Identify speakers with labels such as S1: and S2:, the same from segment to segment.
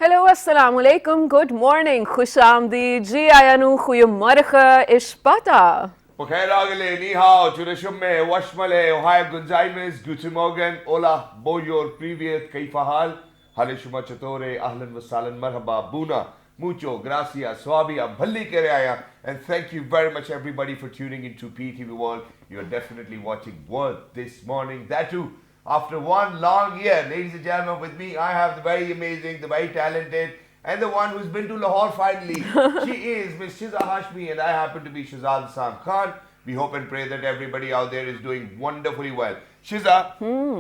S1: Hello, assalamu alaikum, good morning, khushamdi, ji ayanu, goeiemorgen, ishpata.
S2: Bukhair agale, ni hao, churashumme, washmale, ohio gunzaimes, guten morgen, hola, boyor, privyet, kaifa hal, halishuma chatore, ahlan wasalan, marhaba, buna, mucho, gracias, swabia, bhalli kere aaya, and thank you very much everybody for tuning into PTV World. You're definitely watching World this morning, that too, after one long year. Ladies and gentlemen, with me, I have the very amazing, the very talented, and the one who's been to Lahore finally. She is Miss Shiza Hashmi, and I happen to be Shazad Sam Khan. We hope and pray that everybody out there is doing wonderfully well. Shiza,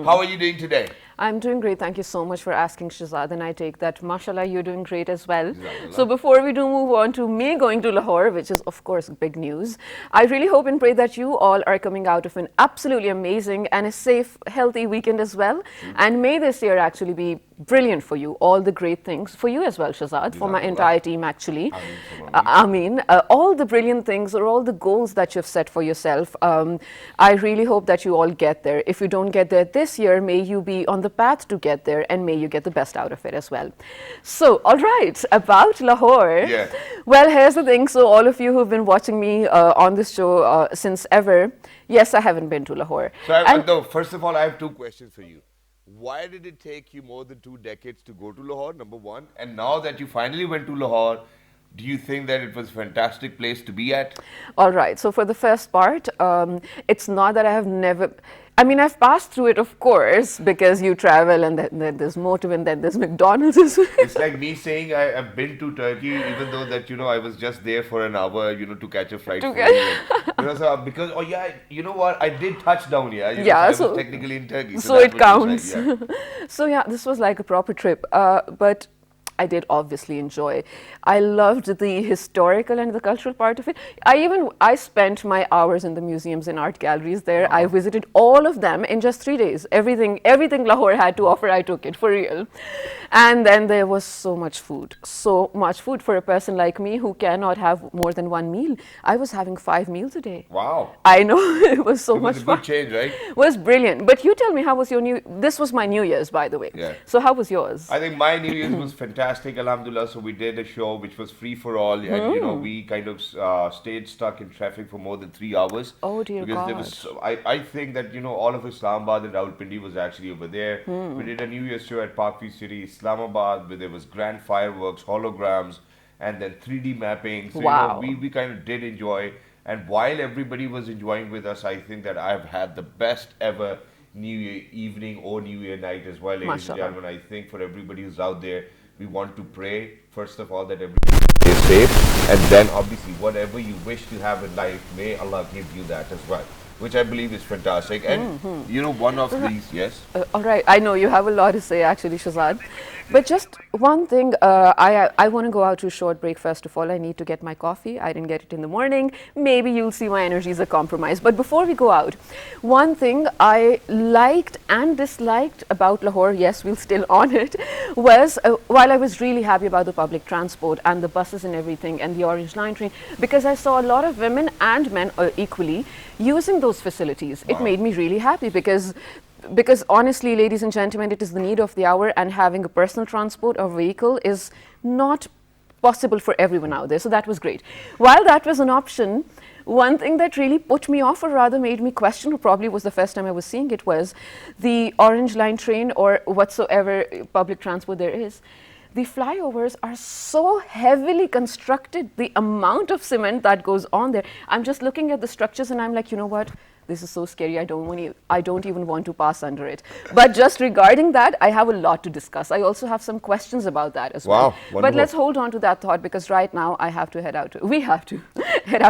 S2: how are you doing today?
S1: I'm doing great. Thank you so much for asking, Shazad. And I take that, mashallah, you're doing great as well. So
S2: Jazakallah.
S1: before we do move on to me going to Lahore, which is, of course, big news, I really hope and pray that you all are coming out of an absolutely amazing and a safe, healthy weekend as well. And may this year actually be brilliant for you. All the great things for you as well, Shazad, for my
S2: Jazakallah.
S1: entire team, actually.
S2: Ameen, summa
S1: Ameen. All the brilliant things or all the goals that you've set for yourself, I really hope that you all get there. If you don't get there this year, may you be on the path to get there and may you get the best out of it as well. So, all right, about Lahore.
S2: Yeah.
S1: Well, here's the thing. So, all of you who've been watching me on this show since ever, yes, I haven't been to Lahore.
S2: So,
S1: And
S2: no, first of all, I have two questions for you. Why did it take you more than 2 decades to go to Lahore, number one? And now that you finally went to Lahore, do you think that it was a fantastic place to be at?
S1: all right. So for the first part, it's not that I have never. I mean, I've passed through it, of course, because you travel and then there's motive and then there's McDonald's as well.
S2: It's like me saying I've been to Turkey, even though that I was just there for an hour, to catch a flight
S1: To
S2: for
S1: get-
S2: you. So because oh yeah, you know what? I did touch down here.
S1: Yeah,
S2: so I
S1: so-
S2: was technically in Turkey.
S1: so
S2: that's
S1: it
S2: what you
S1: counts.
S2: said, yeah.
S1: So yeah, this was like a proper trip. But I did obviously enjoy. I loved the historical and the cultural part of it. I spent my hours in the museums and art galleries there. I visited all of them in just 3 days. Everything Lahore had to offer, I took it for real. And then there was so much food. So much food for a person like me who cannot have more than one meal. I was having 5 meals a day.
S2: Wow.
S1: I know it was so
S2: It
S1: much
S2: was a
S1: fun.
S2: good change, right?
S1: Was brilliant. But you tell me, how was your this was my New Year's, by the way.
S2: Yeah.
S1: So how was yours?
S2: I think my New Year's was fantastic, alhamdulillah. So we did a show which was free for all, and we kind of stayed stuck in traffic for more than 3 hours.
S1: Oh, dear
S2: because there
S1: God.
S2: was, I think that all of Islamabad and Rawalpindi was actually over there. We did a New Year's show at Parkview City, Islamabad, where there was grand fireworks, holograms, and then 3D mapping. So
S1: Wow.
S2: we kind of did enjoy. And while everybody was enjoying with us, I think that I've had the best ever New Year evening or New Year night as well, ladies
S1: Mashallah.
S2: and gentlemen. I think for everybody who's out there, we want to pray, first of all, that everybody is safe, and then obviously whatever you wish to have in life, may Allah give you that as well, which I believe is fantastic. And one of these, yes.
S1: All right, I know you have a lot to say actually, Shazad. But just one thing, I want to go out to a short break first of all. I need to get my coffee. I didn't get it in the morning. Maybe you'll see my energies are compromised. But before we go out, one thing I liked and disliked about Lahore, yes, we're still on it, was while I was really happy about the public transport and the buses and everything and the Orange Line train, because I saw a lot of women and men equally using those facilities. It
S2: Wow.
S1: made me really happy because honestly, ladies and gentlemen, it is the need of the hour, and having a personal transport or vehicle is not possible for everyone out there. So that was great. While that was an option, one thing that really put me off, or rather made me question, or probably was the first time I was seeing it, was the Orange Line train or whatsoever public transport there is. The flyovers are so heavily constructed, the amount of cement that goes on there. I'm just looking at the structures and I'm like, you know what? This is so scary. I don't even want to pass under it. But just regarding that, I have a lot to discuss. I also have some questions about that as well.
S2: Wow,
S1: But
S2: wonderful.
S1: let's hold on to that thought, because right now we have to head out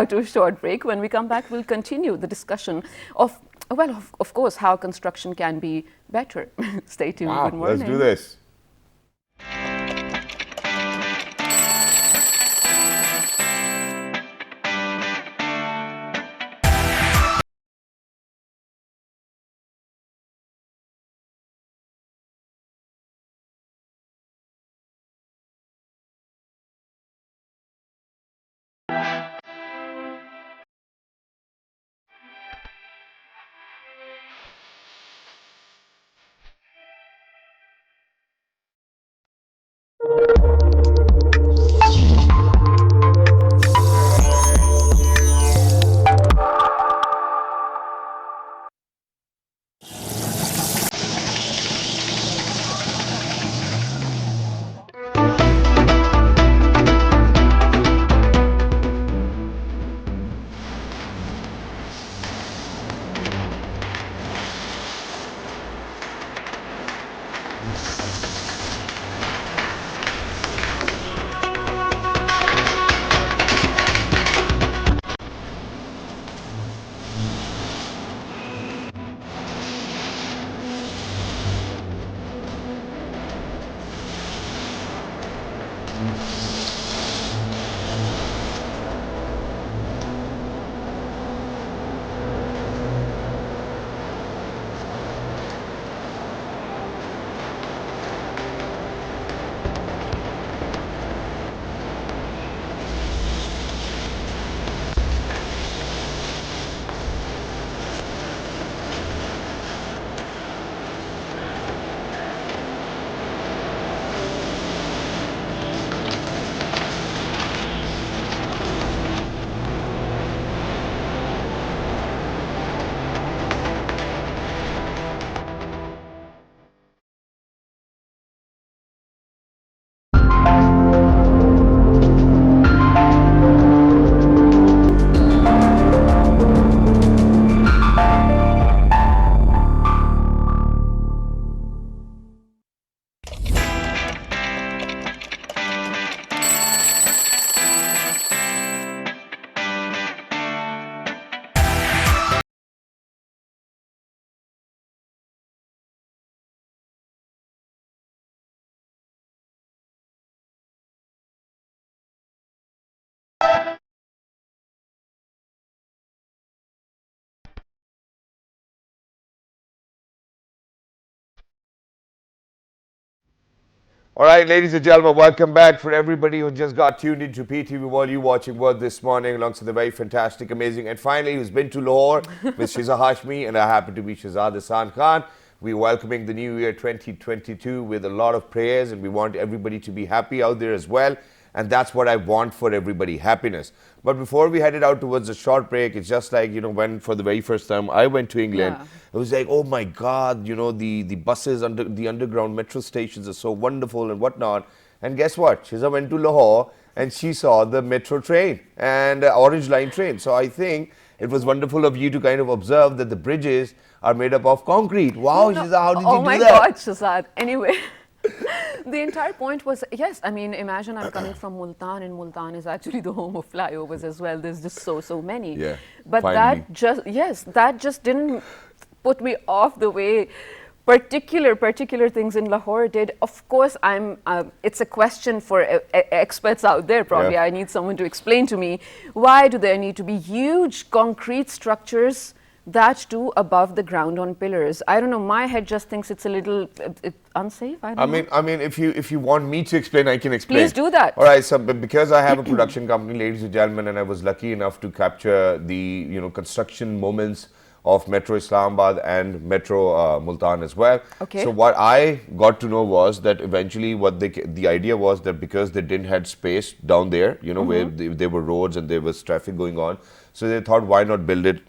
S1: to a short break. When we come back, we'll continue the discussion of, well, of course, how construction can be better. Stay tuned.
S2: Wow,
S1: Good morning.
S2: let's do this. All right, ladies and gentlemen, welcome back. For everybody who just got tuned into PTV World, you watching World this morning alongside the very fantastic, amazing, and finally who's been to Lahore, Ms. Shiza Hashmi, and I happen to be Shahzad Hassan Khan. We're welcoming the new year 2022 with a lot of prayers, and we want everybody to be happy out there as well. And that's what I want for everybody, happiness. But before we headed out towards a short break, it's just like, when for the very first time I went to England, it was like, oh my God, the buses under the underground metro stations are so wonderful and whatnot. And guess what? Shiza went to Lahore and she saw the metro train and Orange Line train. So I think it was wonderful of you to kind of observe that the bridges are made up of concrete. Wow, Shiza, how did you do that?
S1: Oh my God, Shahzad. Anyway. The entire point was, yes, I mean, imagine I'm coming from Multan, and Multan is actually the home of flyovers as well. There's just so many.
S2: Yeah,
S1: but
S2: finally.
S1: that just didn't put me off the way particular things in Lahore did. Of course, it's a question for experts out there probably.
S2: Yeah.
S1: I need someone to explain to me, why do there need to be huge concrete structures that too above the ground on pillars? I don't know, my head just thinks it's a little unsafe. I
S2: mean, if you want me to explain, I can explain.
S1: Please do that.
S2: All right, so because I have a production company, ladies and gentlemen, and I was lucky enough to capture the construction moments of Metro Islamabad and Metro Multan as well.
S1: Okay.
S2: So what I got to know was that eventually the idea was that because they didn't have space down there, where there were roads and there was traffic going on, so they thought, why not build it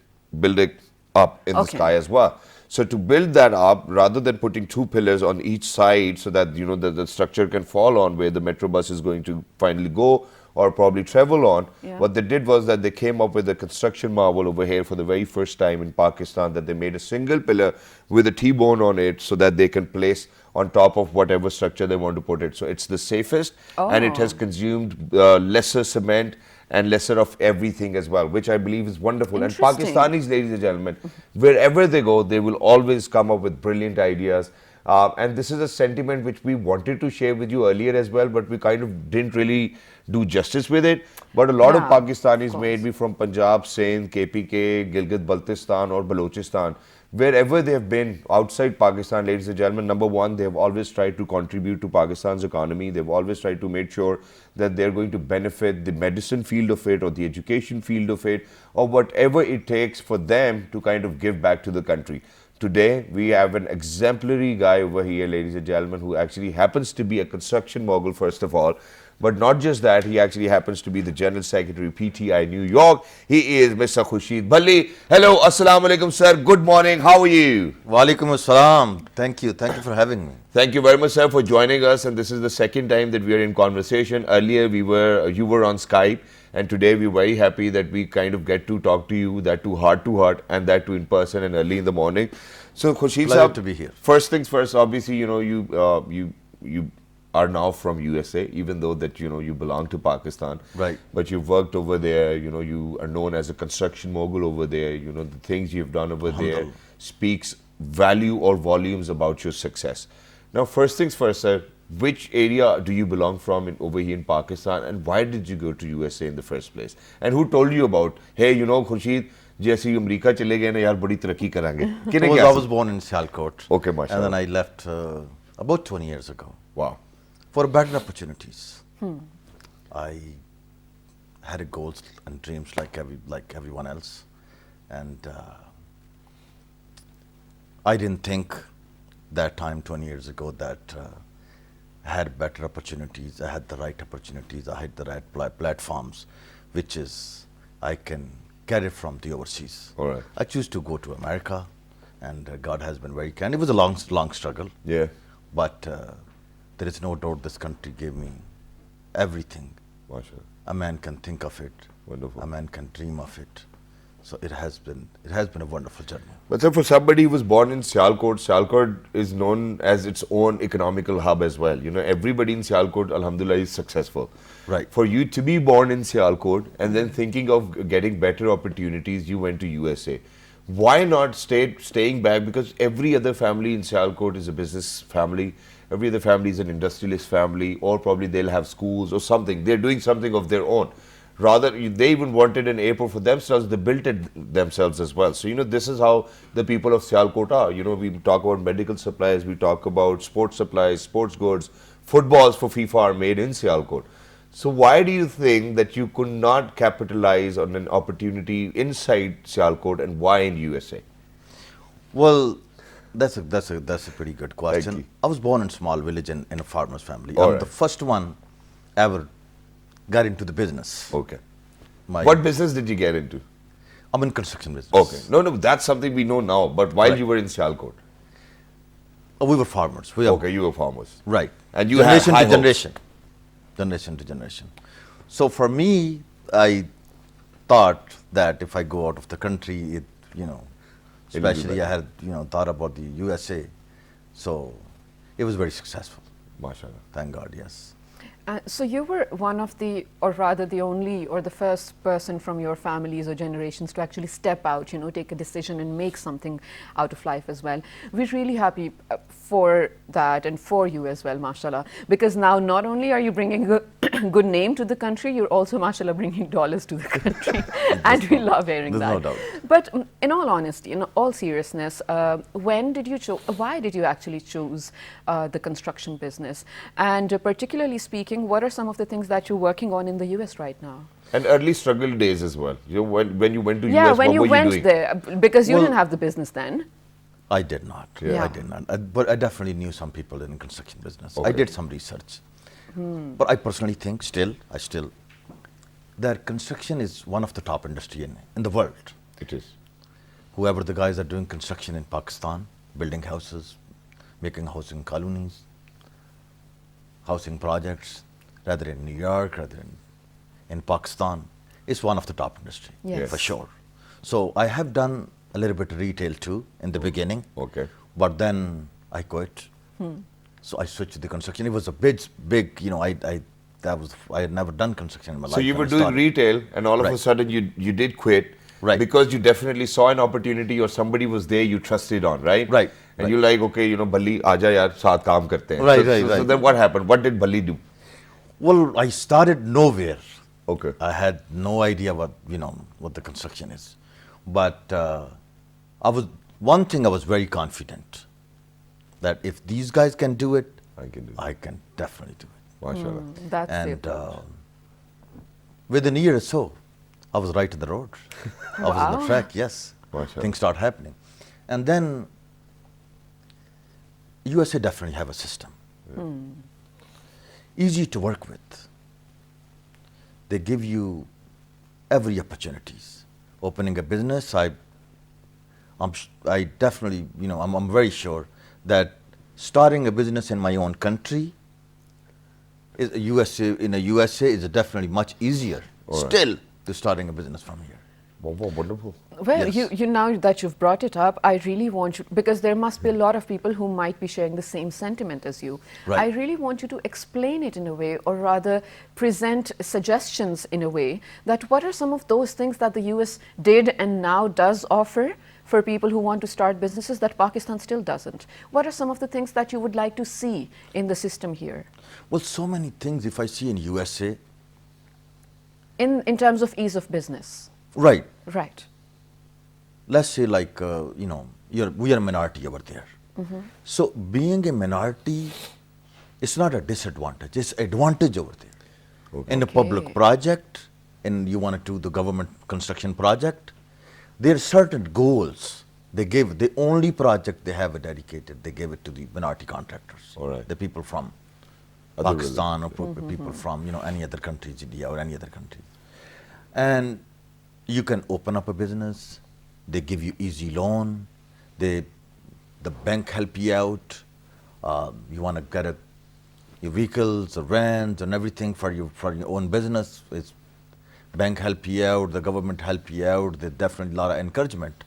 S2: up in the sky as well. So to build that up, rather than putting two pillars on each side so that the structure can fall on where the metro bus is going to finally go or probably travel on, what they did was that they came up with a construction marvel over here for the very first time in Pakistan, that they made a single pillar with a T-bone on it so that they can place on top of whatever structure they want to put it. So it's the safest and it has consumed lesser cement and lesser of everything as well, which I believe is wonderful. And Pakistanis, ladies and gentlemen, wherever they go, they will always come up with brilliant ideas. And this is a sentiment which we wanted to share with you earlier as well, but we kind of didn't really do justice with it. But a lot of Pakistanis, may it be from Punjab, Sindh, KPK, Gilgit-Baltistan or Balochistan, wherever they have been outside Pakistan, ladies and gentlemen, number one, they have always tried to contribute to Pakistan's economy. They've always tried to make sure that they're going to benefit the medicine field of it or the education field of it or whatever it takes for them to kind of give back to the country. Today, we have an exemplary guy over here, ladies and gentlemen, who actually happens to be a construction mogul, first of all. But not just that, he actually happens to be the General Secretary, PTI New York. He is Mr. Khurshid Bhalli. Hello, Assalamu alaikum, sir. Good morning. How are you?
S3: Walaikum assalam. Thank you. Thank you for having me.
S2: Thank you very much, sir, for joining us. And this is the second time that we are in conversation. Earlier, you were on Skype. And today, we're very happy that we kind of get to talk to you, that too heart, and that too in person and early in the morning. So, Khurshid
S3: Pleasure to be here.
S2: First things first, obviously, you are now from USA, even though that you belong to Pakistan.
S3: Right.
S2: But you've worked over there. You are known as a construction mogul over there. The things you've done over there speaks value or volumes about your success. Now, first things first, sir. which area do you belong from over here in Pakistan, and why did you go to USA in the first place? And who told you about, hey, you know, Khurshid, जैसे America चले गए ना यार बड़ी तरक्की करेंगे.
S3: I was born in Sialkot.
S2: Okay, mashallah.
S3: And then I left about 20 years ago.
S2: Wow.
S3: For better opportunities. I had goals and dreams like everyone else, and I didn't think that time 20 years ago that I had better opportunities, I had the right opportunities, I had the right platforms, which is I can get it from the overseas.
S2: All right.
S3: I choose to go to America, and God has been very kind. It was a long struggle.
S2: Yeah.
S3: But there is no doubt this country gave me everything.
S2: Mashallah.
S3: A man can think of it.
S2: Wonderful.
S3: A man can dream of it. So it has been a wonderful journey.
S2: But sir, for somebody who was born in Sialkot, Sialkot is known as its own economical hub as well. You know, everybody in Sialkot, alhamdulillah, is successful.
S3: Right.
S2: For you to be born in Sialkot and then thinking of getting better opportunities, you went to USA. Why not staying back? Because every other family in Sialkot is a business family. Every other family is an industrialist family, or probably they'll have schools or something. They're doing something of their own. Rather, they even wanted an airport for themselves. They built it themselves as well. So, you know, this is how the people of Sialkot are. You know, we talk about medical supplies, we talk about sports supplies, sports goods, footballs for FIFA are made in Sialkot. So, why do you think that you could not capitalize on an opportunity inside Sialkot, and why in USA?
S3: Well, that's a pretty good
S2: Thank
S3: question.
S2: you.
S3: I was born in a small village in a farmer's family.
S2: All
S3: I'm
S2: right.
S3: the first one ever got into the business.
S2: Okay.
S3: My-
S2: What business did you get into?
S3: I'm in construction business.
S2: Okay. No, that's something we know now. But while
S3: Right.
S2: you were in Sialkot?
S3: We were farmers.
S2: Okay, you were farmers.
S3: Right.
S2: And you
S3: generation
S2: had high
S3: to generation. Generation to generation. So for me, I thought that if I go out of the country,
S2: It'll be
S3: especially I
S2: better.
S3: had, thought about the USA. So it was very successful.
S2: MashaAllah.
S3: Thank God, yes.
S1: So you were one of the, or rather the only, or the first person from your families or generations to actually step out, take a decision and make something out of life as well. We're really happy for that and for you as well, mashallah. Because now not only are you bringing a good name to the country, you're also, mashallah, bringing dollars to the country. And we love hearing
S3: There's
S1: that.
S3: no doubt.
S1: But in all honesty, in all seriousness, why did you actually choose the construction business? And particularly speaking, what are some of the things that you're working on in the US right now?
S2: And early struggle days as well. You know, when you went to
S1: Yeah,
S2: US,
S1: when
S2: what
S1: you
S2: were
S1: went
S2: you doing?
S1: there, because you
S3: Well-
S1: didn't have the business then.
S3: I did not.
S1: Yeah.
S3: I did not. But I definitely knew some people in the construction business. I
S2: Okay.
S3: did some research. But I personally think that construction is one of the top industry in the world.
S2: It is.
S3: Whoever the guys are doing construction in Pakistan, building houses, making housing colonies, housing projects, rather in New York, rather in Pakistan, it's one of the top industry,
S1: Yes.
S3: for sure. So I have done a little bit of retail too in the beginning,
S2: Okay.
S3: but then I quit. So I switched to the construction. It was a big, I had never done construction in my life.
S2: So you
S3: when
S2: were
S3: I
S2: doing
S3: started.
S2: retail, and all of a
S3: Right.
S2: sudden you did quit.
S3: Right.
S2: Because you definitely saw an opportunity, or somebody was there you trusted on, right?
S3: Right,
S2: And
S3: right.
S2: you're like, okay, Balli, aaja yaar, saath kaam karte hain.
S3: Right,
S2: so,
S3: right,
S2: so
S3: right.
S2: then what happened? What did Balli do?
S3: Well, I started nowhere.
S2: Okay.
S3: I had no idea what the construction is, but one thing I was very confident that if these guys can do it,
S2: I can do it.
S3: I can definitely do it.
S2: MashaAllah.
S1: That's the
S3: And
S1: approach.
S3: within a year or so, I was right to the road. I was on
S1: Wow.
S3: the track. Yes,
S2: Mashallah.
S3: things start happening, and then USA definitely have a system. Easy to work with. They give you every opportunities. Opening a business, I definitely, I'm very sure that starting a business in my own country in the USA is definitely much easier
S2: All right.
S3: still to starting a business from here.
S2: Wow, wonderful.
S1: Well,
S3: Yes.
S1: you now that you've brought it up, I really want you, because there must be a lot of people who might be sharing the same sentiment as you.
S3: Right.
S1: I really want you to explain it in a way, or rather present suggestions in a way, that what are some of those things that the US did and now does offer for people who want to start businesses that Pakistan still doesn't. What are some of the things that you would like to see in the system here?
S3: Well, so many things if I see in USA.
S1: In terms of ease of business.
S3: Right.
S1: Right.
S3: Let's say like, we are a minority over there. So being a minority, it's not a disadvantage, it's advantage over there. In a public
S1: Okay.
S3: project, and you want to do the government construction project, there are certain goals. The only project they have dedicated, they gave it to the minority contractors.
S2: All right.
S3: The people from
S2: Other
S3: Pakistan or people from any other countries, India or any other country. And you can open up a business, they give you easy loan, the bank help you out, you want to get your vehicles, or rent and everything for your own business, it's bank help you out, the government help you out, there's definitely a lot of encouragement.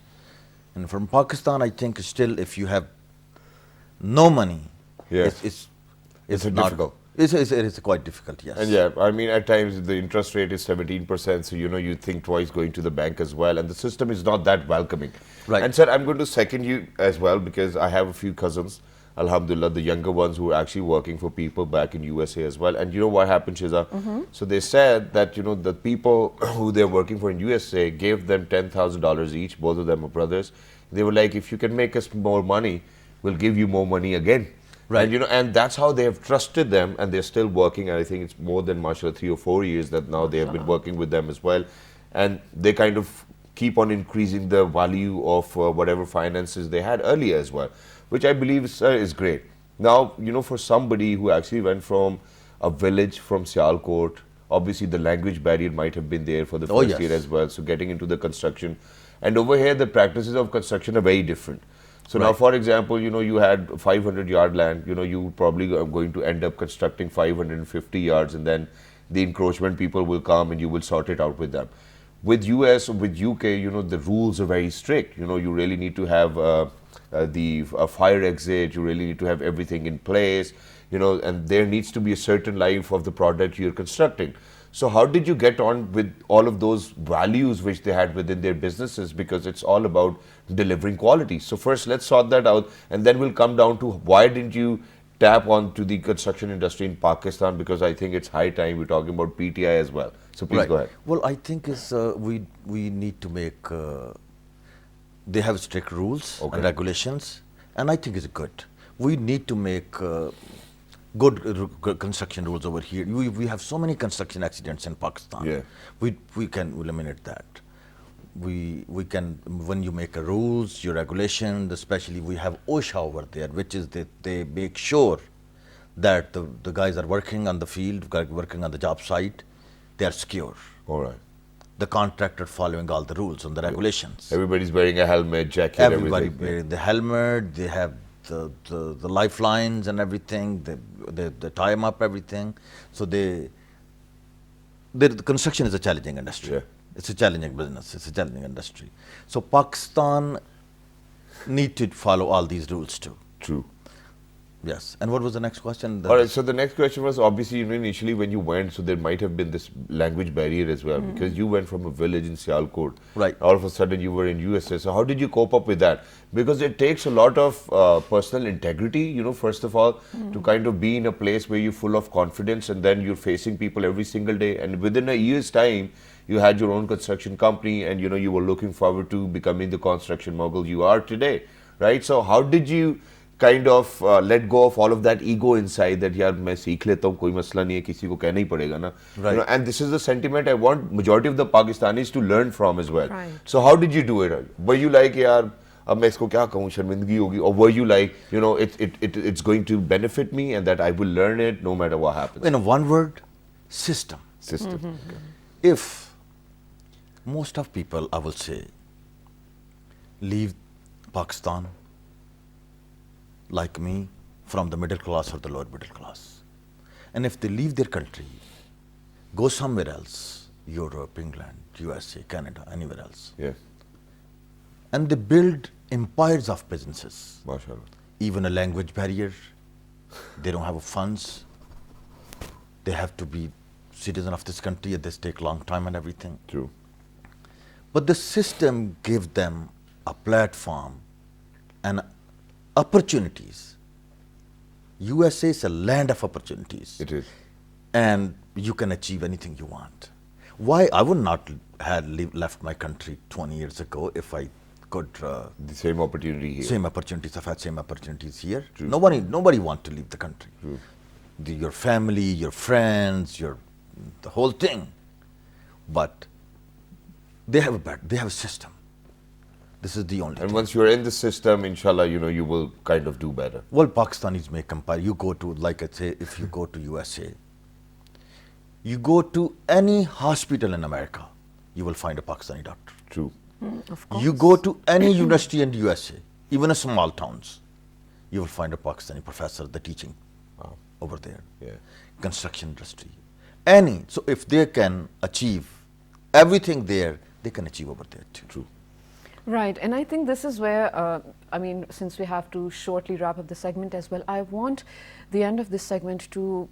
S3: And from Pakistan, I think still if you have no money,
S2: Yeah.
S3: it's
S2: It's
S3: not-
S2: difficult.
S3: It is quite difficult, yes.
S2: And yeah, I mean, at times the interest rate is 17%, so you think twice going to the bank as well, and the system is not that welcoming.
S3: Right.
S2: And sir, I'm going to second you as well because I have a few cousins, alhamdulillah, the younger ones who are actually working for people back in USA as well. And you know what happened, Shiza? So they said that the people who they're working for in USA gave them $10,000 each. Both of them are brothers. They were like, if you can make us more money, we'll give you more money again.
S3: Right.
S2: And and that's how they have trusted them, and they're still working. And I think it's more than mashallah 3 or 4 years that now they have been working with them as well, and they kind of keep on increasing the value of whatever finances they had earlier as well, which I believe is great. Now for somebody who actually went from a village from Sialkot, obviously the language barrier might have been there for the first
S3: yes.
S2: year as well. So getting into the construction, and over here the practices of construction are very different. So now, for example, you had 500 yard land, you probably are going to end up constructing 550 yards, and then the encroachment people will come and you will sort it out with them. With US, with UK, the rules are very strict. You really need to have a fire exit, you really need to have everything in place, and there needs to be a certain life of the product you're constructing. So how did you get on with all of those values which they had within their businesses? Because it's all about delivering quality. So first, let's sort that out, and then we'll come down to why didn't you tap onto the construction industry in Pakistan? Because I think it's high time. We're talking about PTI as well. So please go ahead.
S3: Well, I think we need to make. They have strict rules and regulations, and I think it's good. We need to make good construction rules over here. We have so many construction accidents in Pakistan.
S2: Yeah.
S3: We can eliminate that. We can, when you make a rules, your regulations, especially we have OSHA over there, which is they make sure that the guys are working on the field, working on the job site, they are secure.
S2: All right.
S3: The contractor following all the rules and the regulations.
S2: Everybody's wearing a helmet, jacket,
S3: Everybody
S2: everything.
S3: wearing the helmet, they have the lifelines and everything, they tie them up, everything. So the construction is a challenging industry.
S2: Yeah.
S3: It's a challenging business, it's a challenging industry. So Pakistan need to follow all these rules too.
S2: True.
S3: Yes. And what was the next question?
S2: All right, so the next question was obviously initially when you went, so there might have been this language barrier as well, because you went from a village in Sialkot.
S3: Right.
S2: All of a sudden you were in USA. So how did you cope up with that? Because it takes a lot of personal integrity, first of all, to kind of be in a place where you're full of confidence, and then you're facing people every single day. And within a year's time, you had your own construction company, and you were looking forward to becoming the construction mogul you are today, right? So how did you kind of let go of all of that ego inside that yaar main seekh leta hu, koi masla nahi hai, kisi ko kehna hi padega na.
S3: Right.
S2: And this is the sentiment I want majority of the Pakistanis to learn from as well.
S1: Right.
S2: So how did you do it? Were you like yaar ab main isko kya kahun, sharmindagi hogi, or were you like it's going to benefit me and that I will learn it no matter what happens?
S3: In one word, system.
S2: System. Okay.
S3: If most of people, I will say, leave Pakistan like me from the middle class or the lower middle class, and if they leave their country, go somewhere else, Europe, England, USA, Canada, anywhere else,
S2: Yes.
S3: and they build empires of businesses,
S2: MashaAllah.
S3: even a language barrier, they don't have funds, they have to be citizen of this country, and this take long time and everything.
S2: True.
S3: But the system gives them a platform, and opportunities. USA is a land of opportunities.
S2: It is.
S3: And you can achieve anything you want. Why I would not have left my country 20 years ago if I could.
S2: The same opportunity here.
S3: Same opportunities. I've had same opportunities here.
S2: True.
S3: Nobody want to leave the country.
S2: True.
S3: Your family, your friends, the whole thing. But they have a system. This is the only
S2: And
S3: thing.
S2: once you're in the system, inshallah, you will kind of do better.
S3: Well, Pakistanis may compare. You go to, like I say, if you go to USA, you go to any hospital in America, you will find a Pakistani doctor.
S2: True.
S1: Of course.
S3: You go to any university in USA, even in small towns, you will find a Pakistani professor, the teaching over there.
S2: Yeah.
S3: Construction industry. Any. So if they can achieve everything there, they can achieve over there too.
S2: True.
S1: Right, and I think this is where, since we have to shortly wrap up the segment as well, I want the end of this segment to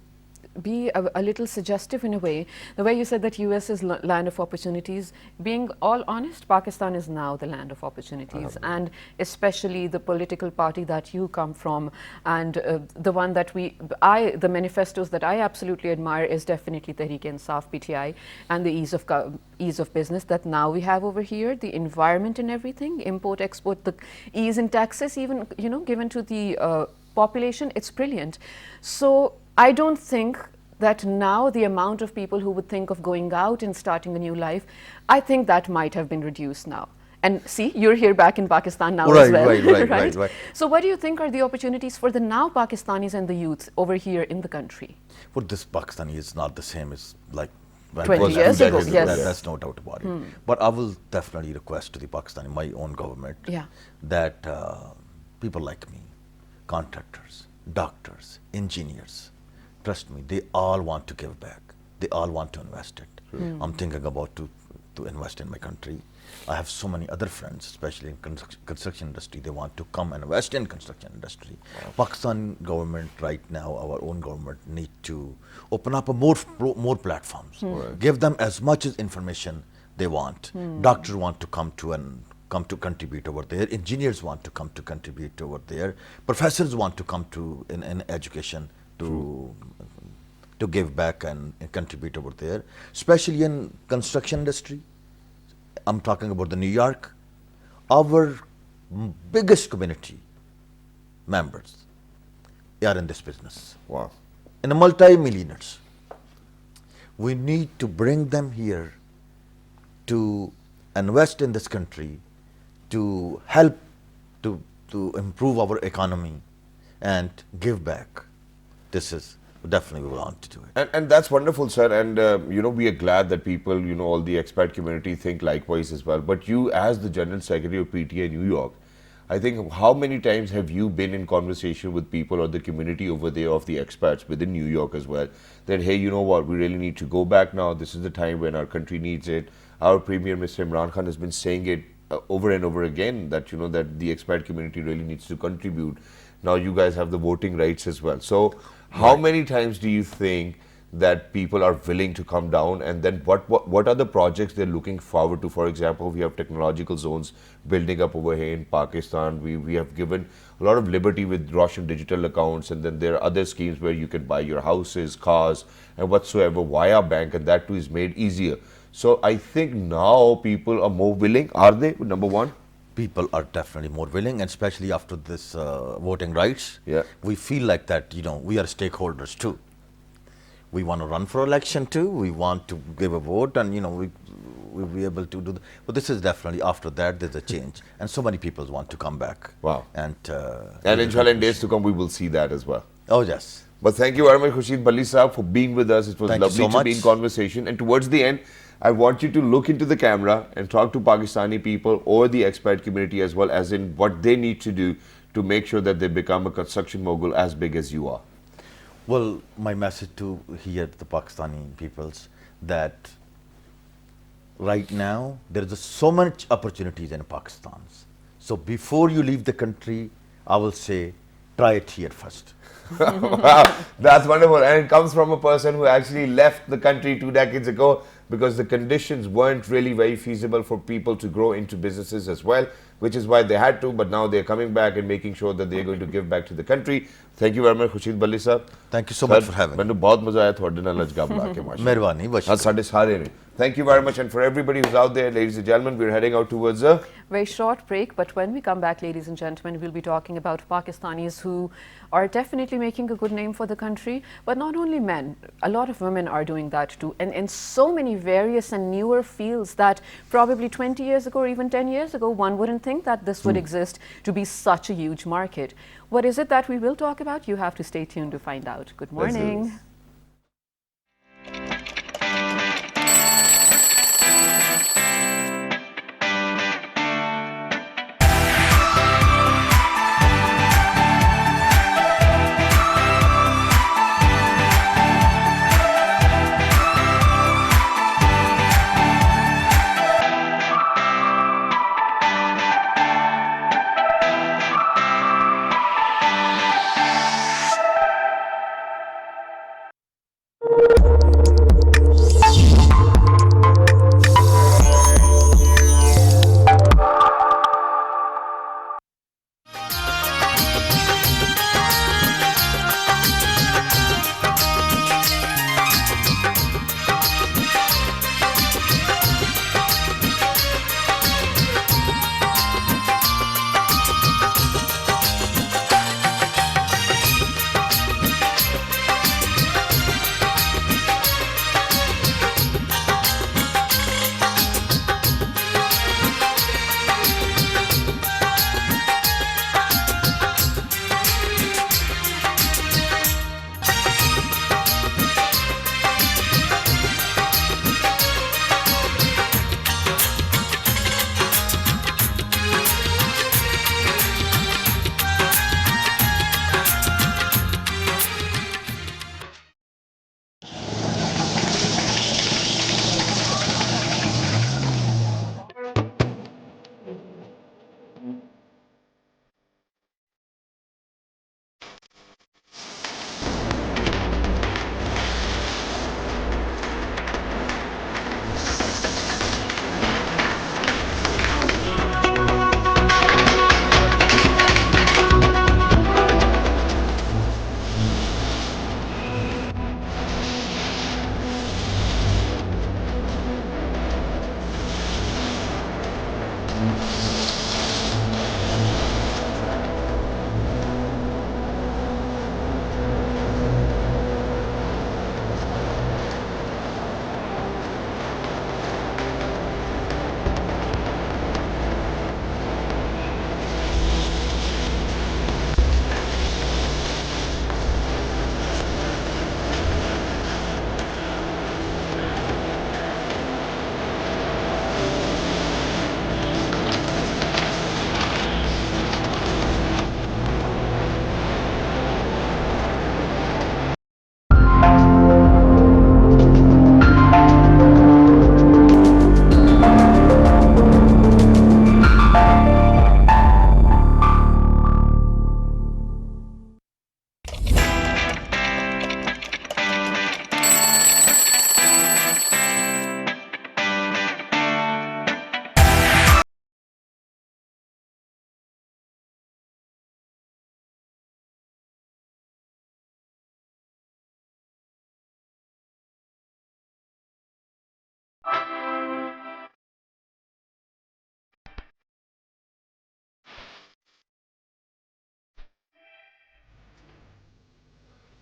S1: be a little suggestive in a way. The way you said that US is land of opportunities, being all honest, Pakistan is now the land of opportunities, and especially the political party that you come from, and the one that the manifestos that I absolutely admire is definitely Tehreek-e-Insaf, PTI, and the ease of business that now we have over here, the environment and everything, import, export, the ease in taxes even, given to the population, it's brilliant. So I don't think that now the amount of people who would think of going out and starting a new life, I think that might have been reduced now. And see, you're here back in Pakistan now as well.
S3: Right.
S1: So what do you think are the opportunities for the now Pakistanis and the youth over here in the country?
S3: Well, this Pakistani is not the same as like
S1: 20 years ago, yes.
S3: That's no doubt about it. But I will definitely request to the Pakistani, my own government, that people like me, contractors, doctors, engineers, trust me, they all want to give back. They all want to invest it. I'm thinking about to invest in my country. I have so many other friends, especially in construction industry. They want to come and invest in construction industry. Pakistan government right now, our own government, need to open up more platforms. Give them as much as information they want. Doctors want to come to contribute over there. Engineers want to come to contribute over there. Professors want to come to in education to give back and contribute over there, especially in construction industry. I'm talking about the New York. Our biggest community members are in this business.
S2: Wow.
S3: In a multi-millionaires. We need to bring them here to invest in this country, to help to improve our economy and give back. This is definitely we want to do it.
S2: And that's wonderful, sir. And, we are glad that people, all the expat community think likewise as well. But you, as the General Secretary of PTA New York, I think how many times have you been in conversation with people or the community over there of the expats within New York as well, that, hey, you know what, we really need to go back now. This is the time when our country needs it. Our Premier, Mr. Imran Khan, has been saying it over and over again that, that the expat community really needs to contribute. Now you guys have the voting rights as well. So how many times do you think that people are willing to come down, and then what are the projects they're looking forward to? For example, we have technological zones building up over here in Pakistan. We have given a lot of liberty with Roshan digital accounts, and then there are other schemes where you can buy your houses, cars, and whatsoever via bank, and that too is made easier. So I think now people are more willing. Are they, number one?
S3: People are definitely more willing, and especially after this voting rights, we feel like that, we are stakeholders too. We want to run for election too. We want to give a vote, and we'll be able to do. But this is definitely after that there's a change, and so many people want to come back.
S2: Wow!
S3: And
S2: inshallah, in days to come, we will see that as well.
S3: Oh yes.
S2: But thank you very much, Khurshid Balli Saab, for being with us. It was lovely to be in conversation. And towards the end, I want you to look into the camera and talk to Pakistani people or the expat community as well, as in what they need to do to make sure that they become a construction mogul as big as you are.
S3: Well, my message to here the Pakistani peoples, that right now there is so much opportunities in Pakistan. So before you leave the country, I will say try it here first.
S2: Wow, that's wonderful. And it comes from a person who actually left the country 2 decades ago because the conditions weren't really very feasible for people to grow into businesses as well. which is why they had to, but now they're coming back and making sure that they're going to give back to the country. Thank you very much, Khurshid Balli sir.
S3: Thank you so much for having me.
S2: ਮੈਨੂੰ ਬਹੁਤ ਮਜ਼ਾ ਆਇਆ ਤੁਹਾਡੇ ਨਾਲ ਅੱਜ ਗੱਲ ਲਾ ਕੇ ਮਾਸ਼ਾਅੱਲਾ।
S3: ਮਿਹਰਬਾਨੀ ਬਸ
S2: ਹਾਂ ਸਾਡੇ ਸਾਰੇ ਨੇ। Thank you very much, and for everybody who's out there, ladies and gentlemen, we're heading out towards a
S1: very short break, but when we come back, ladies and gentlemen, we'll be talking about Pakistanis who are definitely making a good name for the country, but not only men, a lot of women are doing that too, and in so many various and newer fields that probably 20 years ago or even 10 years ago, one wouldn't think that this would exist to be such a huge market. What is it that we will talk about? You have to stay tuned to find out. Good morning.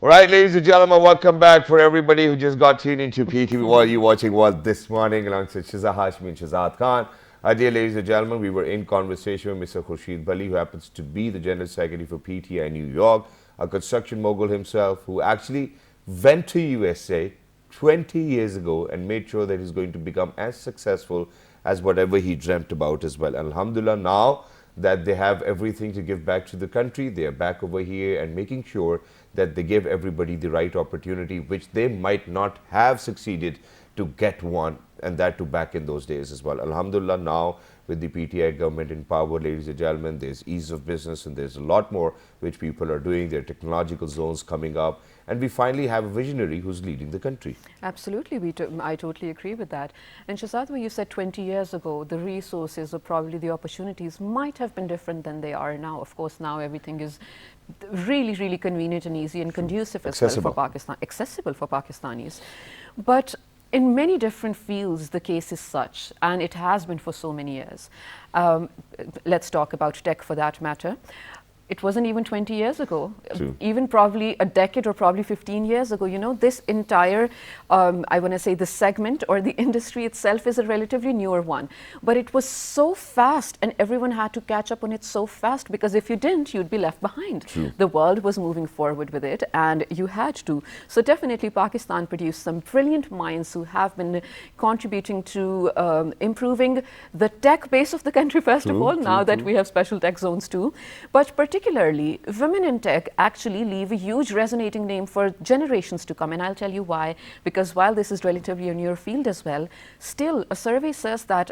S2: All right, ladies and gentlemen, welcome back. For everybody who just got tuned into PTV while you're watching World This Morning alongside Shiza Hashmi and Shazad Khan. Dear ladies and gentlemen, we were in conversation with Mr. Khurshid Balli, who happens to be the General Secretary for PTI New York, a construction mogul himself, who actually went to USA 20 years ago and made sure that he's going to become as successful as whatever he dreamt about as well. Alhamdulillah, now that they have everything to give back to the country, they are back over here and making sure that they give everybody the right opportunity, which they might not have succeeded to get one, and that too back in those days as well. Alhamdulillah, now with the PTI government in power, ladies and gentlemen, there's ease of business and there's a lot more which people are doing. There are technological zones coming up, and we finally have a visionary who's leading the country.
S1: Absolutely, I totally agree with that. And Shahzad, you said 20 years ago, the resources or probably the opportunities might have been different than they are now. Of course, now everything is really, really convenient and easy and conducive as well for Pakistan, accessible for Pakistanis. But in many different fields, the case is such, and it has been for so many years. Let's talk about tech for that matter. It wasn't even 20 years ago, even probably a decade or probably 15 years ago. You know, this entire, I want to say the segment or the industry itself is a relatively newer one. But it was so fast and everyone had to catch up on it so fast, because if you didn't, you'd be left behind. The world was moving forward with it and you had to. So definitely Pakistan produced some brilliant minds who have been contributing to improving the tech base of the country, first of all, now that we have special tech zones too. But particularly, women in tech actually leave a huge resonating name for generations to come. And I'll tell you why. Because while this is relatively a newer field as well, still a survey says that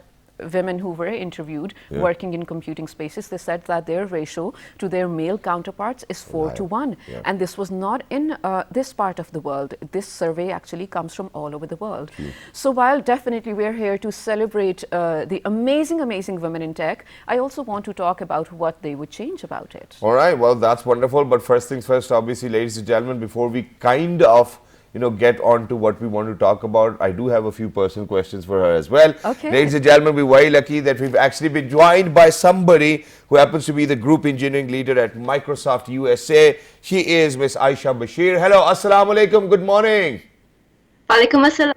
S1: women who were interviewed working in computing spaces, they said that their ratio to their male counterparts is 4 to 1. And this was not in this part of the world. This survey actually comes from all over the world. So while definitely we're here to celebrate the amazing, amazing women in tech, I also want to talk about what they would change about it.
S2: All right, well, that's wonderful. But first things first, obviously, ladies and gentlemen, before we kind of get on to what we want to talk about, I do have a few personal questions for her as well.
S1: Okay.
S2: Ladies and gentlemen, we're very lucky that we've actually been joined by somebody who happens to be the group engineering leader at Microsoft USA. She is Miss Aisha Bashir. Hello, assalamu alaikum, good morning.
S4: Walaikum assalam.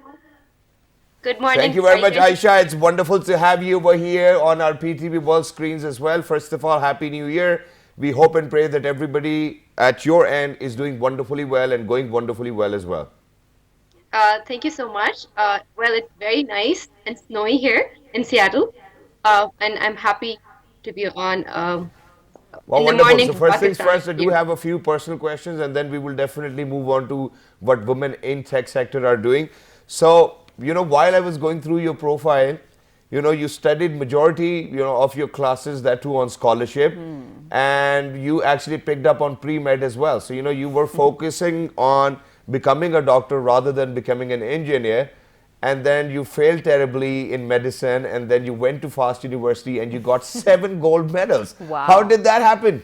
S4: Good morning.
S2: Thank you very much, Aisha. It's wonderful to have you over here on our PTV World screens as well. First of all, Happy New Year. We hope and pray that everybody at your end is doing wonderfully well and going wonderfully well as well.
S4: Thank you so much. Well, it's very nice and snowy here in Seattle, and I'm happy to be on
S2: well,
S4: in
S2: wonderful.
S4: the morning.
S2: So first things first, I do have a few personal questions, and then we will definitely move on to what women in tech sector are doing. So, while I was going through your profile, you studied majority, of your classes, that too on scholarship, and you actually picked up on pre-med as well. So, you were focusing on becoming a doctor rather than becoming an engineer, and then you failed terribly in medicine, and then you went to Fast University and you got 7 gold medals.
S1: Wow.
S2: How did that happen?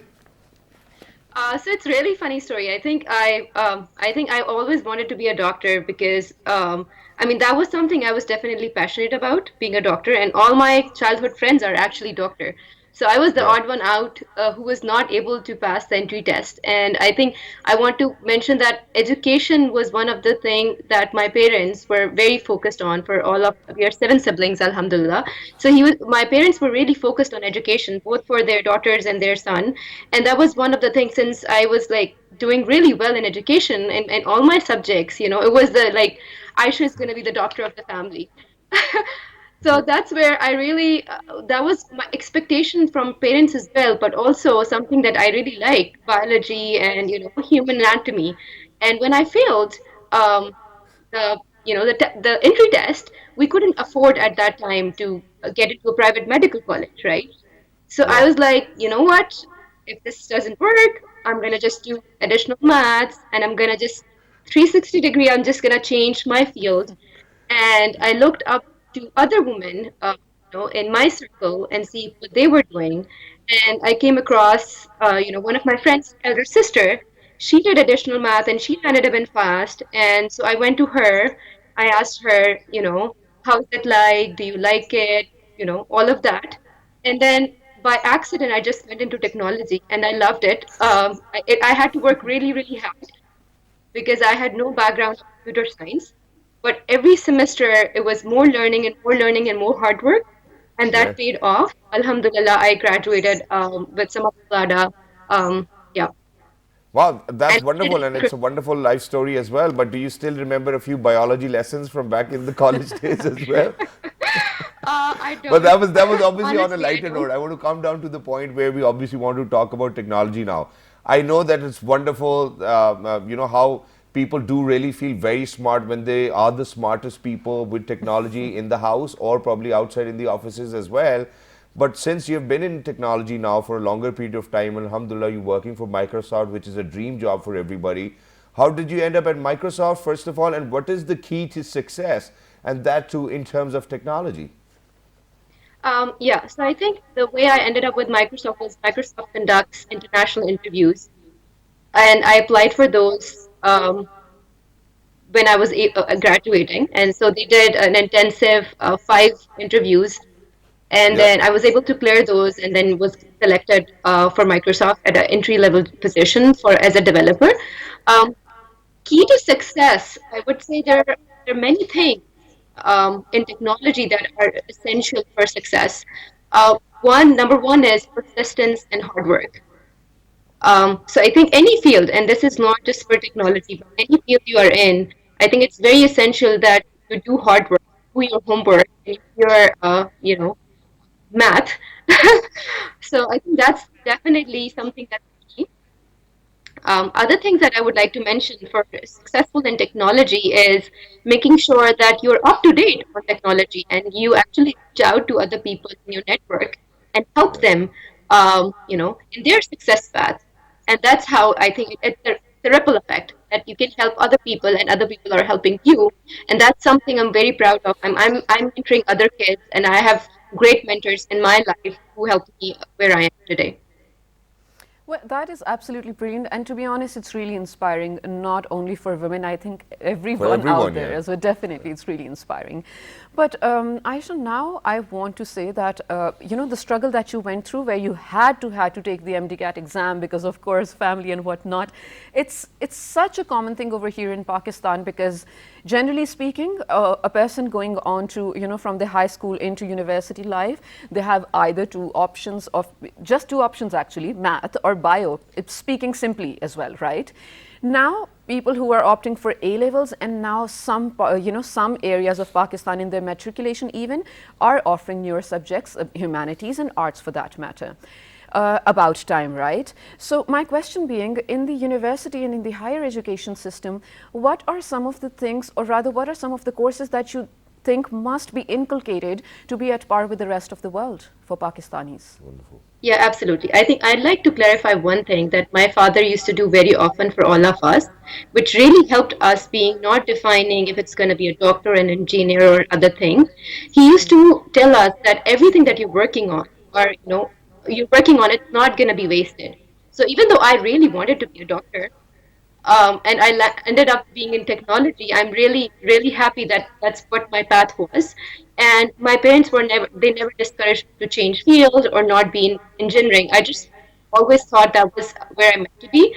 S4: So it's really funny story. I think I always wanted to be a doctor because that was something I was definitely passionate about, being a doctor, and all my childhood friends are actually doctor. So I was the odd one out who was not able to pass the entry test. And I think I want to mention that education was one of the things that my parents were very focused on. For all of, we are 7 siblings, alhamdulillah. So my parents were really focused on education, both for their daughters and their son. And that was one of the things, since I was like doing really well in education and all my subjects, it was Aisha is going to be the doctor of the family. So that's where I really, that was my expectation from parents as well, but also something that I really liked, biology and, human anatomy. And when I failed the entry test, we couldn't afford at that time to get into a private medical college, right? So I was like, you know what? If this doesn't work, I'm going to just do additional maths and I'm going to just 360 degree, I'm just going to change my field. And I looked up to other women, in my circle and see what they were doing. And I came across, one of my friend's elder sister. She did additional math and she landed up in fast. And so I went to her. I asked her, how's it like? Do you like it? All of that. And then by accident, I just went into technology and I loved it. I had to work really, really hard because I had no background in computer science. But every semester, it was more learning and more learning and more hard work. And that paid off. Alhamdulillah, I graduated with some of the yeah.
S2: Wow, that's
S4: And
S2: wonderful, and it's a wonderful life story as well. But do you still remember a few biology lessons from back in the college days as well?
S4: I don't.
S2: But that was obviously on a
S4: Honestly, I
S2: lighter
S4: don't.
S2: note. I want to come down to the point where we obviously want to talk about technology now. I know that it's wonderful, how people do really feel very smart when they are the smartest people with technology in the house or probably outside in the offices as well. But since you've been in technology now for a longer period of time, and alhamdulillah, you're working for Microsoft, which is a dream job for everybody. How did you end up at Microsoft, first of all, and what is the key to success, and that too in terms of technology?
S4: Yeah, so I think the way I ended up with Microsoft was Microsoft conducts international interviews, and I applied for those when I was graduating, and so they did an intensive 5 interviews, and
S2: Yep.
S4: then I was able to clear those, and then was selected for Microsoft at an entry level position for as a developer. Um, Key to success, I would say there are many things in technology that are essential for success. Number one is persistence and hard work. So I think any field, and this is not just for technology, but any field you are in, I think it's very essential that you do hard work, do your homework, and your math. So I think that's definitely something that's key. Other things that I would like to mention for successful in technology is making sure that you're up to date on technology and you actually reach out to other people in your network and help them, in their success path. And that's how I think it's a ripple effect that you can help other people and other people are helping you. And that's something I'm very proud of. I'm mentoring other kids and I have great mentors in my life who helped me where I am today.
S1: Well, that is absolutely brilliant. And to be honest, it's really inspiring, not only for women, I think
S2: For
S1: everyone out
S2: everyone,
S1: there.
S2: yeah.
S1: So definitely, it's really inspiring. But Aisha, now I want to say that, the struggle that you went through where you had to take the MDCAT exam because, of course, family and whatnot, it's such a common thing over here in Pakistan because generally speaking, a person going on to, from the high school into university life, they have either just two options actually, math or bio. It's speaking simply as well, right? Now, people who are opting for A levels and now some areas of Pakistan in their matriculation even are offering newer subjects, humanities and arts for that matter. About time, right? So my question being, in the university and in the higher education system, what are some of the things, or rather, what are some of the courses that you think must be inculcated to be at par with the rest of the world for Pakistanis?
S2: Wonderful.
S4: Yeah, absolutely. I think I'd like to clarify one thing that my father used to do very often for all of us, which really helped us being not defining if it's going to be a doctor, an engineer, or other thing. He used to tell us that everything that you're working on, or you're working on, it's not going to be wasted. So even though I really wanted to be a doctor, and ended up being in technology. I'm really, really happy that that's what my path was. And my parents they never discouraged me to change field or not be in engineering. I just always thought that was where I meant to be.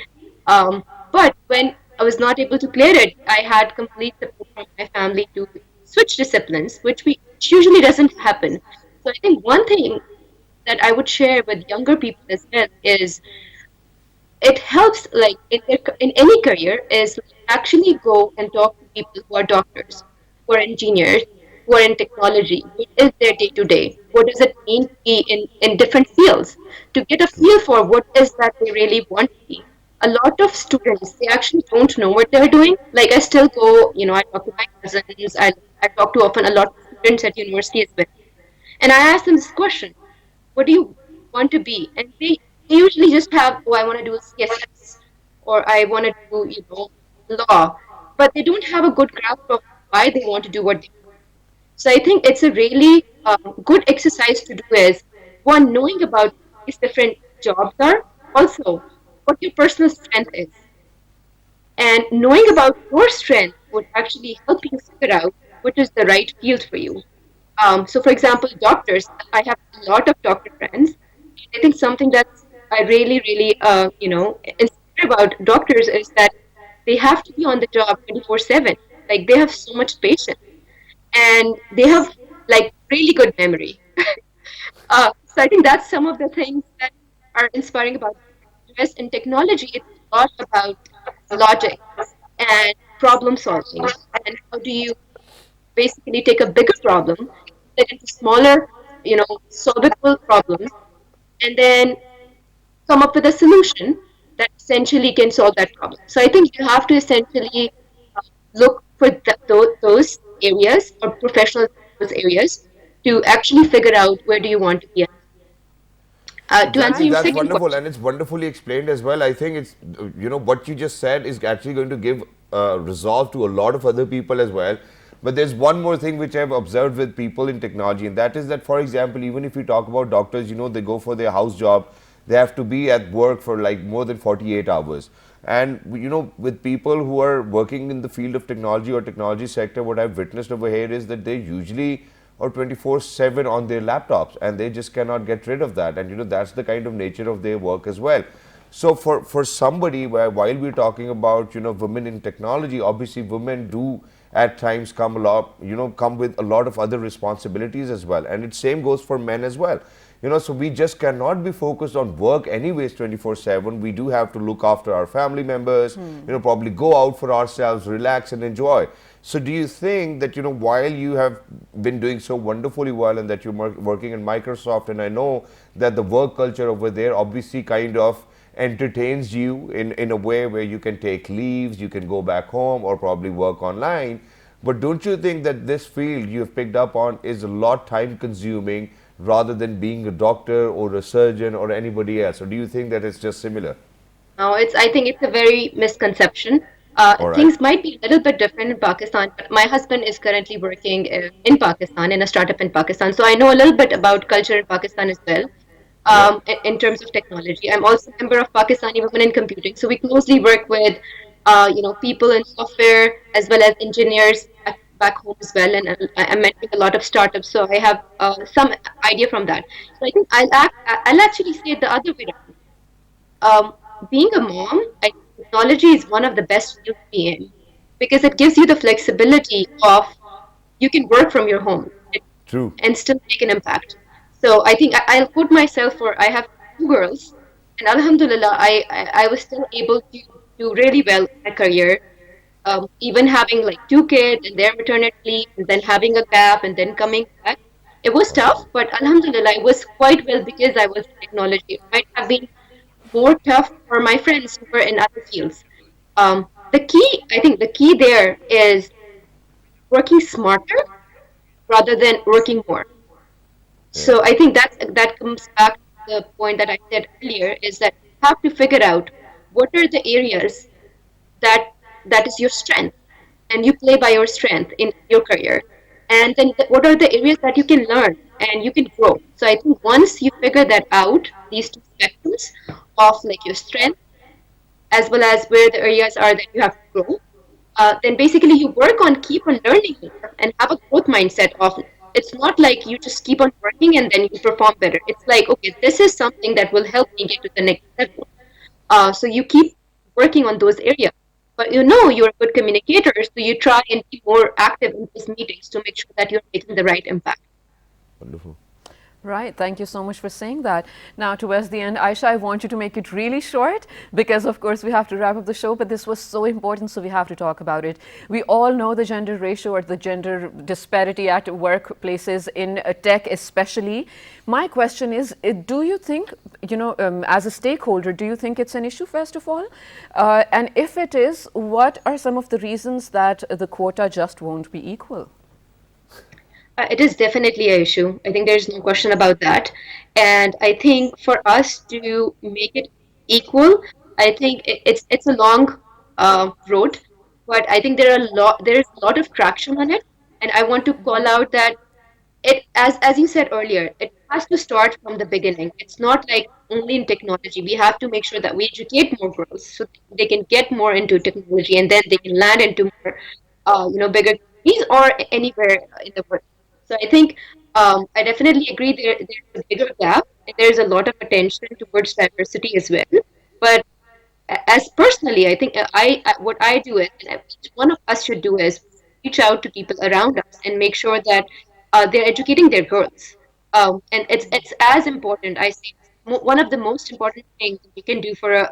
S4: But when I was not able to clear it, I had complete support from my family to switch disciplines, which usually doesn't happen. So I think one thing that I would share with younger people as well is it helps like in any career is like, actually go and talk to people who are doctors, who are engineers, who are in technology. What is their day to day? What does it mean to be in different fields? To get a feel for what is that they really want to be. A lot of students they actually don't know what they're doing. Like I still go, I talk to my cousins. I talk to often a lot of students at university as well, and I ask them this question: what do you want to be? And they usually just have, oh, I want to do CSS or I want to do, law, but they don't have a good grasp of why they want to do what they do. So I think it's a really good exercise to do is one, knowing about these different jobs are, also what your personal strength is. And knowing about your strength would actually help you figure out what is the right field for you. So, for example, doctors, I have a lot of doctor friends. I think something that I really, really, inspire about doctors is that they have to be on the job 24/7. Like, they have so much patience and they have, like, really good memory. So, I think that's some of the things that are inspiring about US in technology. It's a lot about logic and problem solving. And how do you basically take a bigger problem, split it into smaller, solvable problems, and then come up with a solution that essentially can solve that problem. So I think you have to essentially look for those areas or professionals in those areas to actually figure out where do you want to be. To answer
S2: Exactly,
S4: your
S2: that's
S4: second
S2: wonderful,
S4: question.
S2: and it's wonderfully explained as well. I think it's, what you just said is actually going to give resolve to a lot of other people as well. But there's one more thing which I've observed with people in technology, and that is that, for example, even if you talk about doctors, they go for their house job, they have to be at work for like more than 48 hours. And with people who are working in the field of technology or technology sector, what I've witnessed over here is that they usually or 24/7 on their laptops, and they just cannot get rid of that. And that's the kind of nature of their work as well. So for somebody, while we're talking about women in technology, obviously women do at times come with a lot of other responsibilities as well, and it same goes for men as well. So we just cannot be focused on work anyways 24/7. We do have to look after our family members, probably go out for ourselves, relax and enjoy. So do you think that, while you have been doing so wonderfully well, and that you're working in Microsoft, and I know that the work culture over there obviously kind of entertains you in a way where you can take leaves, you can go back home or probably work online, but don't you think that this field you've picked up on is a lot time consuming rather than being a doctor or a surgeon or anybody else? Or do you think that it's just similar?
S4: No, I think it's a very misconception.
S2: All right.
S4: Things might be a little bit different in Pakistan, but my husband is currently working in Pakistan, in a startup in Pakistan. So I know a little bit about culture in Pakistan as well,
S2: Yeah.
S4: in terms of technology. I'm also a member of Pakistani Women in Computing. So we closely work with, people in software as well as engineers back home as well. And I'm mentoring a lot of startups. So I have some idea from that. So I think I'll actually say it the other way around. um, Being a mom, I think technology is one of the best fields to be in because it gives you the flexibility of you can work from your home
S2: True.
S4: and still make an impact. So I think I'll quote myself for I have two girls, and Alhamdulillah, I was still able to do really well in my career. Even having like two kids and their maternity leave, and then having a gap, and then coming back. It was tough, but Alhamdulillah, it was quite well because I was in technology. It might have been more tough for my friends who were in other fields. I think the key there is working smarter rather than working more.
S2: Yeah.
S4: So I think that comes back to the point that I said earlier is that you have to figure out what are the areas that that is your strength, and you play by your strength in your career, and then what are the areas that you can learn and you can grow. So I think once you figure that out, these two spectrums of like your strength as well as where the areas are that you have to grow, then basically you work on keep on learning more and have a growth mindset of it's not like you just keep on working and then you perform better. It's like, okay, this is something that will help me get to the next level. So you keep working on those areas. But you're a good communicator, so you try and be more active in these meetings to make sure that you're making the right impact.
S2: Wonderful.
S1: Right. Thank you so much for saying that. Now, towards the end, Aisha, I want you to make it really short because, of course, we have to wrap up the show, but this was so important, so we have to talk about it. We all know the gender ratio or the gender disparity at workplaces in tech, especially. My question is, do you think, as a stakeholder, do you think it's an issue, first of all? And if it is, what are some of the reasons that the quota just won't be equal?
S4: It is definitely an issue. I think there's no question about that. And I think for us to make it equal, I think it's a long road, but I think there's a lot of traction on it. And I want to call out that it as you said earlier, it has to start from the beginning. It's not like only in technology. We have to make sure that we educate more girls so they can get more into technology and then they can land into more bigger companies or anywhere in the world. So I think I definitely agree there's a bigger gap and there's a lot of attention towards diversity as well. But as personally, I think what I do is, and each one of us should do is reach out to people around us and make sure that they're educating their girls. And it's as important. I say one of the most important things you can do for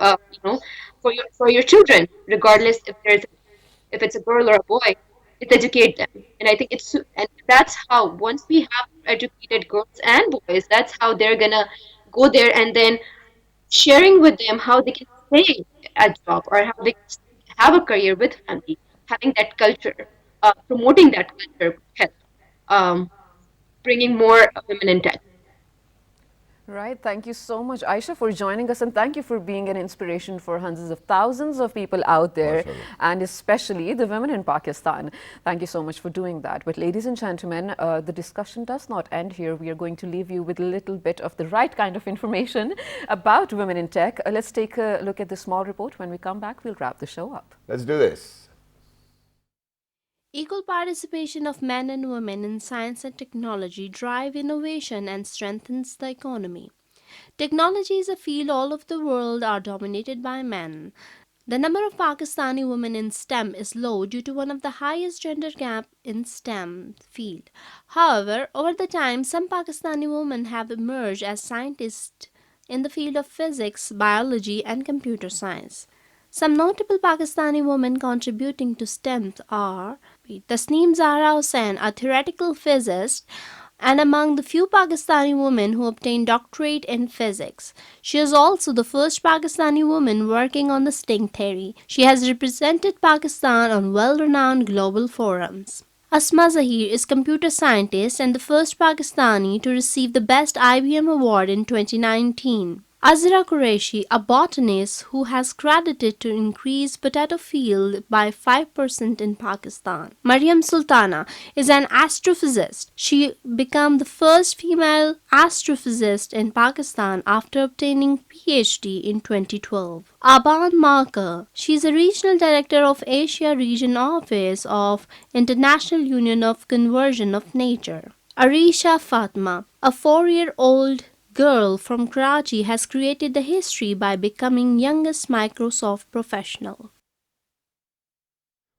S4: for your children, regardless if it's a girl or a boy, is educate them. And I think and that's how once we have educated girls and boys, that's how they're gonna go there and then sharing with them how they can stay at job or how they can have a career with family, having that culture, promoting that culture, help, um, bringing more women in tech.
S1: Right. Thank you so much, Aisha, for joining us, and thank you for being an inspiration for hundreds of thousands of people out there,
S2: MashaAllah.
S1: and especially the women in Pakistan. Thank you so much for doing that. But ladies and gentlemen, the discussion does not end here. We are going to leave you with a little bit of the right kind of information about women in tech. Let's take a look at this small report. When we come back, we'll wrap the show up.
S2: Let's do this.
S5: Equal participation of men and women in science and technology drive innovation and strengthens the economy. Technology is a field all over the world are dominated by men. The number of Pakistani women in STEM is low due to one of the highest gender gap in STEM field. However, over the time, some Pakistani women have emerged as scientists in the field of physics, biology, and computer science. Some notable Pakistani women contributing to STEM are Tasneem Zahra Hussain, a theoretical physicist, and among the few Pakistani women who obtained doctorate in physics. She is also the first Pakistani woman working on the string theory. She has represented Pakistan on well-renowned global forums. Asma Zahir is computer scientist and the first Pakistani to receive the Best IBM Award in 2019. Azra Qureshi, a botanist who has credited to increase potato field by 5% in Pakistan. Mariam Sultana is an astrophysicist. She became the first female astrophysicist in Pakistan after obtaining PhD in 2012. Aban Marker, she is a regional director of Asia Region Office of International Union of Conservation of Nature. Arisha Fatma, a 4-year-old girl from Karachi, has created the history by becoming youngest Microsoft professional.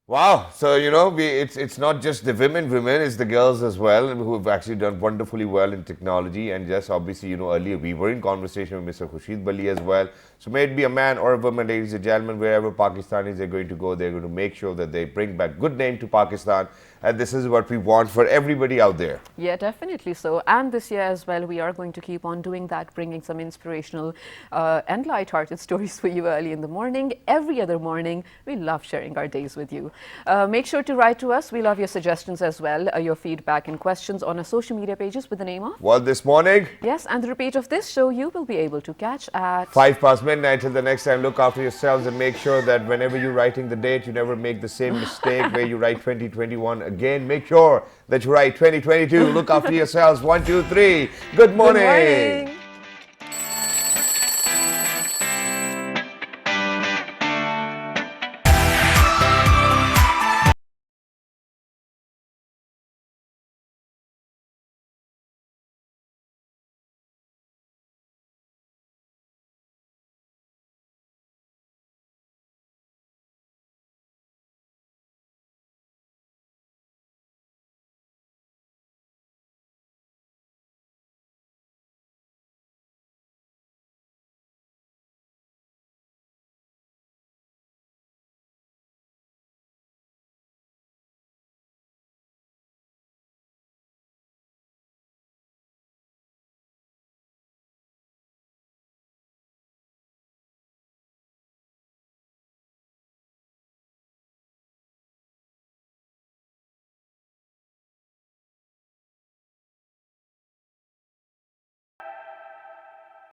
S2: Wow. So, it's not just the women, it's the girls as well who have actually done wonderfully well in technology. And yes, obviously, earlier we were in conversation with Mr. Khurshid Bali as well. So may it be a man or a woman, ladies and gentlemen, wherever Pakistanis are going to go, they're going to make sure that they bring back good name to Pakistan. And this is what we want for everybody out there.
S1: Yeah, definitely so. And this year as well, we are going to keep on doing that, bringing some inspirational and light-hearted stories for you early in the morning. Every other morning, we love sharing our days with you. Make sure to write to us. We love your suggestions as well, your feedback and questions on our social media pages with the name of
S2: Well, this morning,
S1: yes, and the repeat of this show you will be able to catch at
S2: 5 past midnight. Till the next time, look after yourselves and make sure that whenever you're writing the date, you never make the same mistake where you write 2021 again. Make sure that you write 2022. Look after yourselves. 1, 2, 3. Good morning.
S1: Good morning.